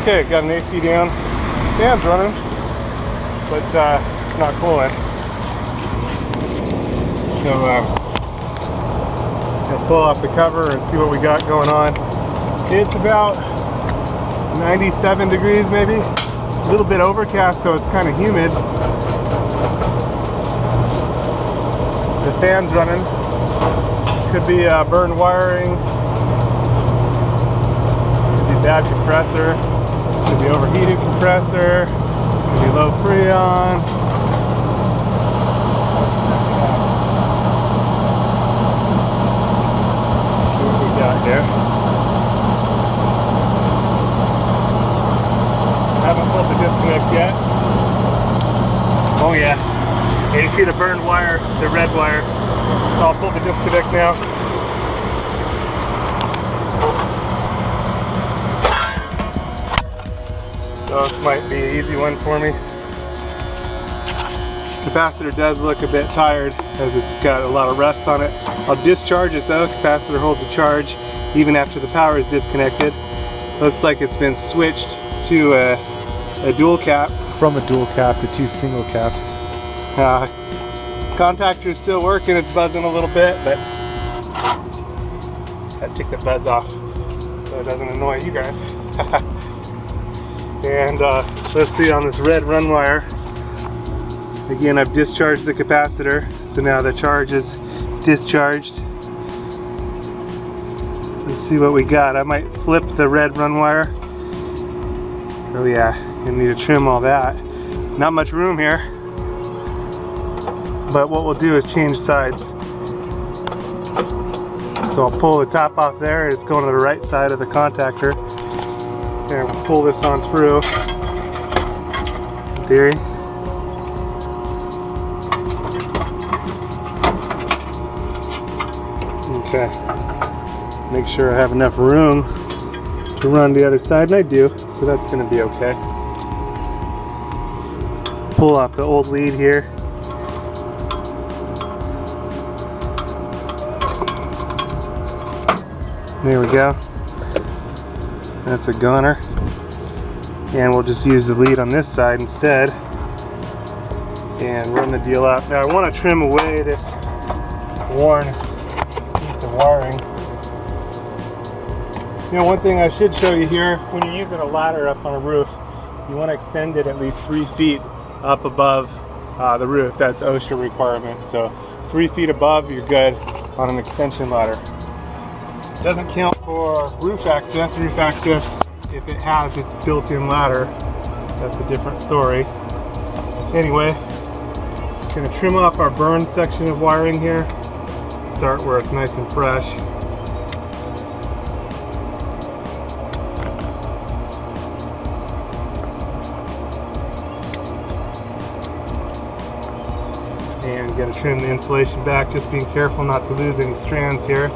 Okay, got an AC down. Fan's running, but it's not cooling. So I'll pull off the cover and see what we got going on. It's about 97 degrees maybe. A little bit overcast, so it's kind of humid. The fan's running. Could be burned wiring. Could be bad compressor. Could be overheated compressor. Could be low freon. See what we got here. Haven't pulled the disconnect yet. Oh yeah. And you see the burned wire, the red wire. So I'll pull the disconnect now. So this might be an easy one for me. Capacitor does look a bit tired as it's got a lot of rust on it. I'll discharge it though. Capacitor holds a charge even after the power is disconnected. Looks like it's been switched to a dual cap. From a dual cap to two single caps. Contactor is still working. It's buzzing a little bit, but gotta take the buzz off so it doesn't annoy you guys. And let's see on this red run wire. Again, I've discharged the capacitor, so now the charge is discharged. Let's see what we got. I might flip the red run wire. Oh yeah, gonna need to trim all that. Not much room here, but what we'll do is change sides. So I'll pull the top off there, and it's going to the right side of the contactor. And we'll pull this on through, in theory. Okay, make sure I have enough room to run the other side, and I do, so that's going to be okay. Pull off the old lead here. There we go. That's a goner. And we'll just use the lead on this side instead and run the deal out. Now I want to trim away this worn piece of wiring. You know, one thing I should show you here, when you're using a ladder up on a roof, you want to extend it at least 3 feet up above the roof. That's OSHA requirement. So 3 feet above, you're good on an extension ladder. Doesn't count for roof access. Roof access, if it has its built-in ladder, that's a different story. Anyway, gonna trim off our burn section of wiring here. Start where it's nice and fresh. And gonna trim the insulation back, just being careful not to lose any strands here.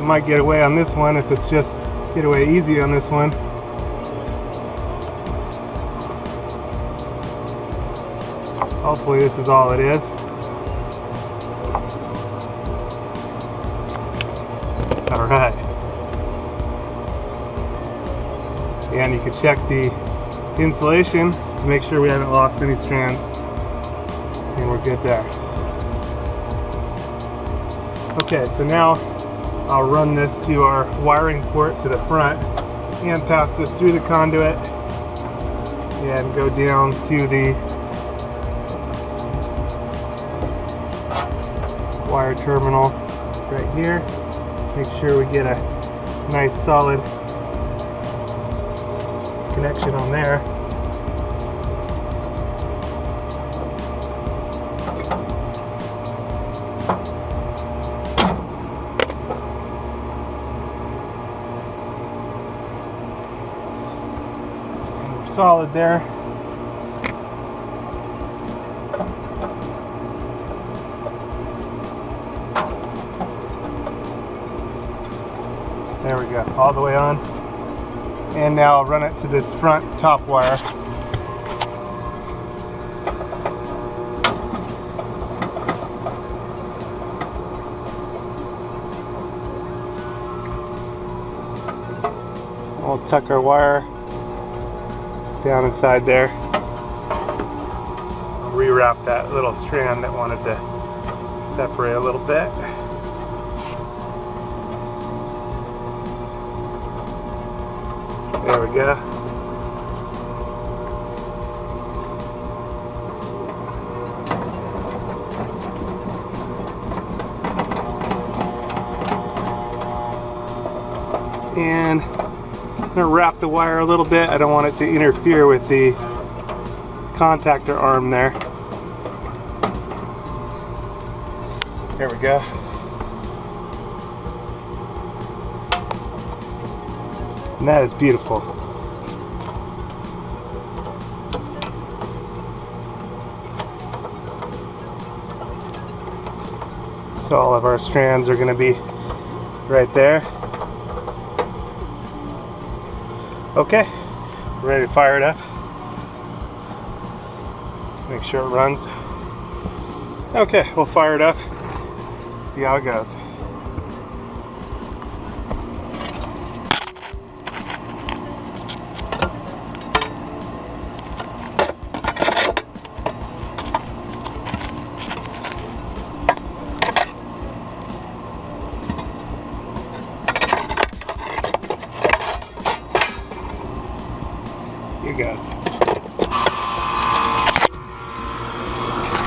Might get away on this one if it's just get away easy on this one. Hopefully this is all it is. All right. And you can check the insulation to make sure we haven't lost any strands. And we're good there. Okay, so now I'll run this to our wiring port to the front and pass this through the conduit and go down to the wire terminal right here. Make sure we get a nice solid connection on there. solid there. There we go, all the way on. And now I'll run it to this front top wire. We'll tuck our wire down inside there. I'll rewrap that little strand that wanted to separate a little bit. There we go. And I'm going to wrap the wire a little bit. I don't want it to interfere with the contactor arm there. There we go. And that is beautiful. So all of our strands are going to be right there. Okay, ready to fire it up. Make sure it runs. Okay, we'll fire it up. See how it goes. You guys.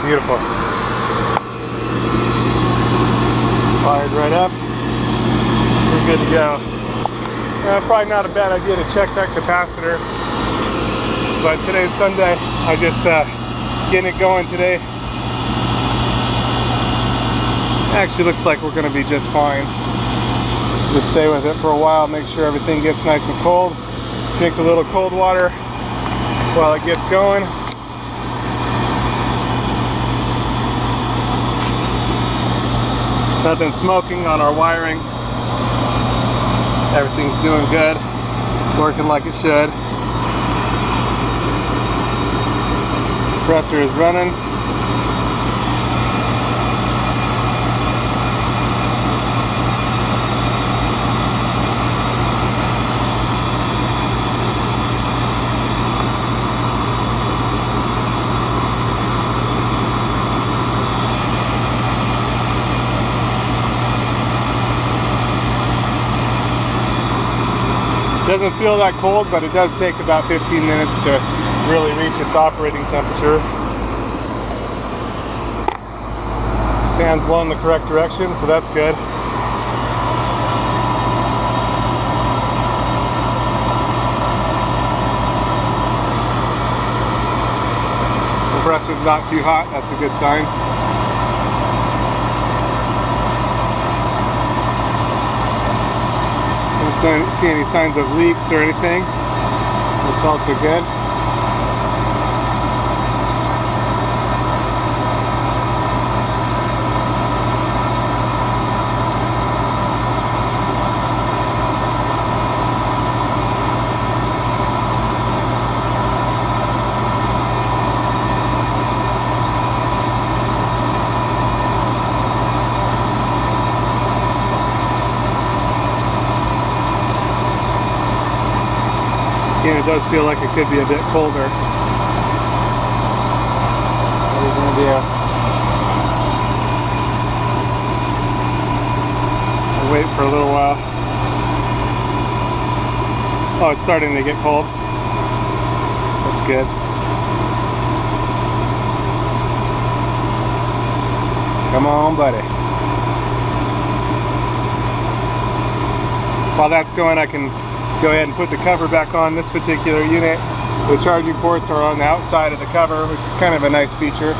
Beautiful. Fired right up. We're good to go. Probably not a bad idea to check that capacitor, but today's Sunday. I just getting it going today. Actually looks like we're going to be just fine. Just stay with it for a while, make sure everything gets nice and cold. Drink a little cold water while it gets going. Nothing smoking on our wiring. Everything's doing good, working like it should. Compressor is running. Doesn't feel that cold, but it does take about 15 minutes to really reach its operating temperature. Fan's blowing the correct direction, so that's good. Compressor's not too hot, that's a good sign. Don't see any signs of leaks or anything. That's also good. Again, it does feel like it could be a bit colder. What are we going to do? I'll wait for a little while. Oh, it's starting to get cold. That's good. Come on, buddy. While that's going, I can go ahead and put the cover back on this particular unit. The charging ports are on the outside of the cover, which is kind of a nice feature.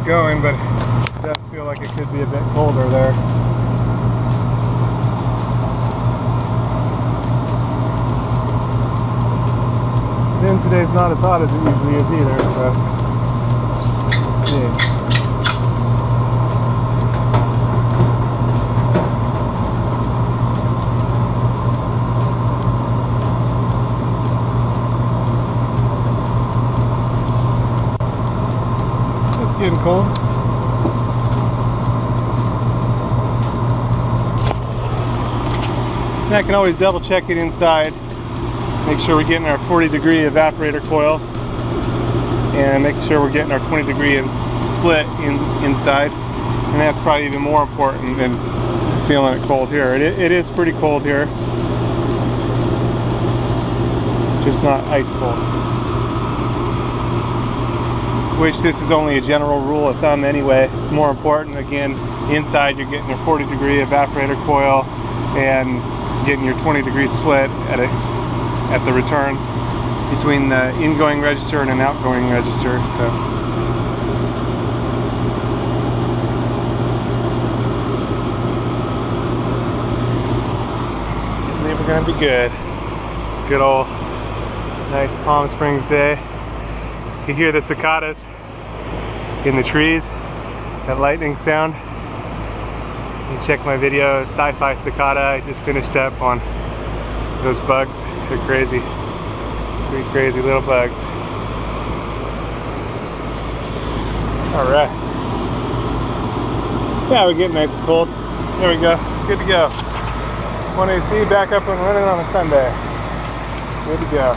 going, but it does feel like it could be a bit colder there. Then today's not as hot as it usually is either, so let's see. It's getting cold. And I can always double check it inside. Make sure we're getting our 40-degree evaporator coil, and make sure we're getting our 20-degree split inside. And that's probably even more important than feeling it cold here. It is pretty cold here, just not ice cold. Which this is only a general rule of thumb anyway. It's more important, again, inside you're getting your 40-degree evaporator coil and getting your 20-degree split at the return between the ingoing register and an outgoing register. So I believe we're gonna be good. Good old nice Palm Springs day. You can hear the cicadas in the trees, that lightning sound. You can check my video, Sci-Fi Cicada. I just finished up on those bugs. They're crazy. Pretty crazy little bugs. Alright. Yeah, we're getting nice and cold. There we go. Good to go. 1AC back up and running on a Sunday. Good to go.